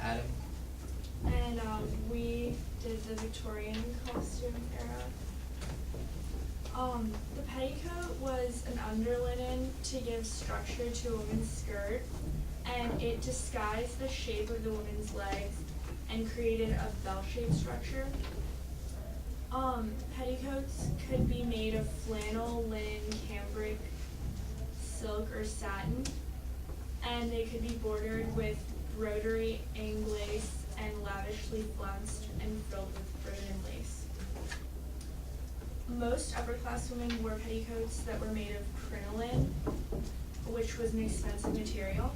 Adam. And we did the Victorian costume era. The petticoat was an underlinen to give structure to a woman's skirt, and it disguised the shape of the woman's legs and created a bell-shaped structure. Petticoats could be made of flannel, linen, cambric, silk, or satin, and they could be bordered with broderie, anglace, and lavishly flounced and filled with ribbon and lace. Most upper-class women wore petticoats that were made of crinoline, which was an expensive material,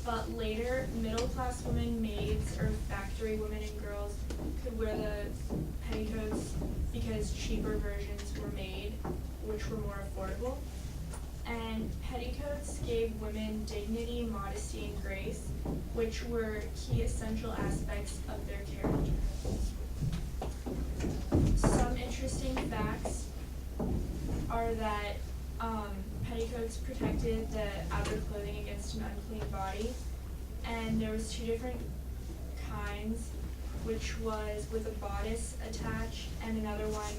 but later middle-class women, maids, or factory women and girls could wear the petticoats because cheaper versions were made, which were more affordable. And petticoats gave women dignity, modesty, and grace, which were key essential aspects of their character. Some interesting facts are that petticoats protected the outer clothing against an unclean body, and there was two different kinds, which was with a bodice attached and another one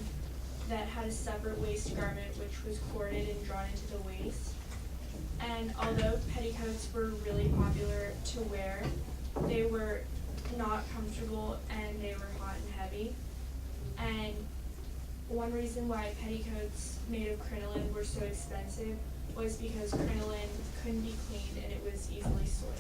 that had a separate waist garment which was corded and drawn into the waist. And although petticoats were really popular to wear, they were not comfortable and they were hot and heavy. And one reason why petticoats made of crinoline were so expensive was because crinoline couldn't be cleaned and it was easily soiled.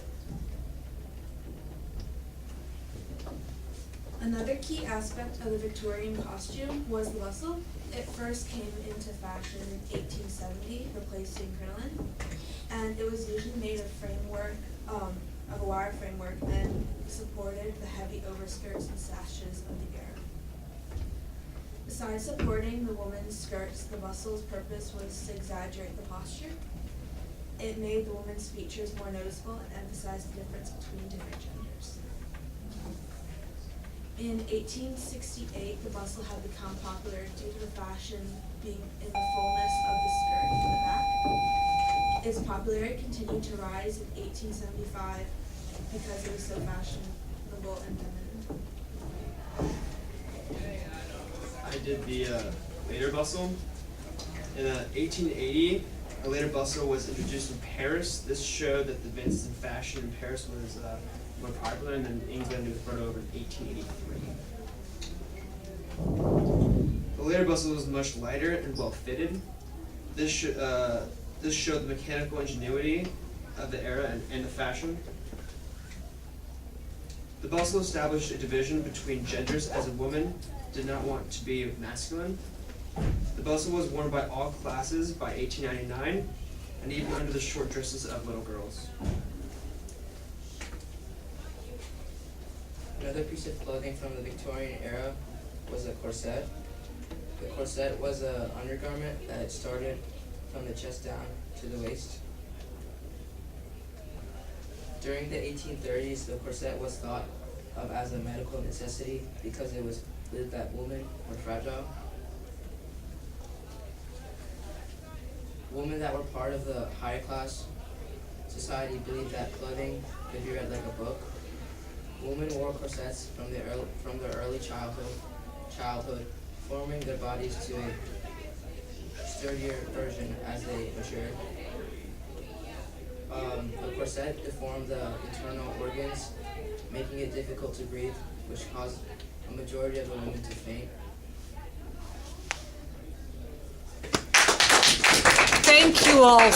Another key aspect of the Victorian costume was the bustle. It first came into fashion in 1870, replacing crinoline, and it was usually made of a wire framework, and supported the heavy overskirts and sashes of the era. Besides supporting the woman's skirts, the bustle's purpose was to exaggerate the posture. It made the woman's features more noticeable and emphasized the difference between different genders. In 1868, the bustle had become popular due to the fashion being in the fullness of the skirt in the back. Its popularity continued to rise in 1875 because it was so fashionable and feminine. I did the later bustle. In 1880, a later bustle was introduced in Paris. This showed that the advances in fashion in Paris was more popular, and then England was brought over in 1883. The later bustle was much lighter and well fitted. This showed the mechanical ingenuity of the era and the fashion. The bustle established a division between genders, as a woman did not want to be masculine. The bustle was worn by all classes by 1899, and even under the short dresses of little girls. Another piece of clothing from the Victorian era was a corset. The corset was an undergarment that started from the chest down to the waist. During the 1830s, the corset was thought of as a medical necessity because it was believed that women were fragile. Women that were part of the higher class society believed that clothing could be read like a book. Women wore corsets from their early childhood, forming their bodies to a sturdier version as they matured. The corset deformed the internal organs, making it difficult to breathe, which caused a majority of the women to faint. Thank you all.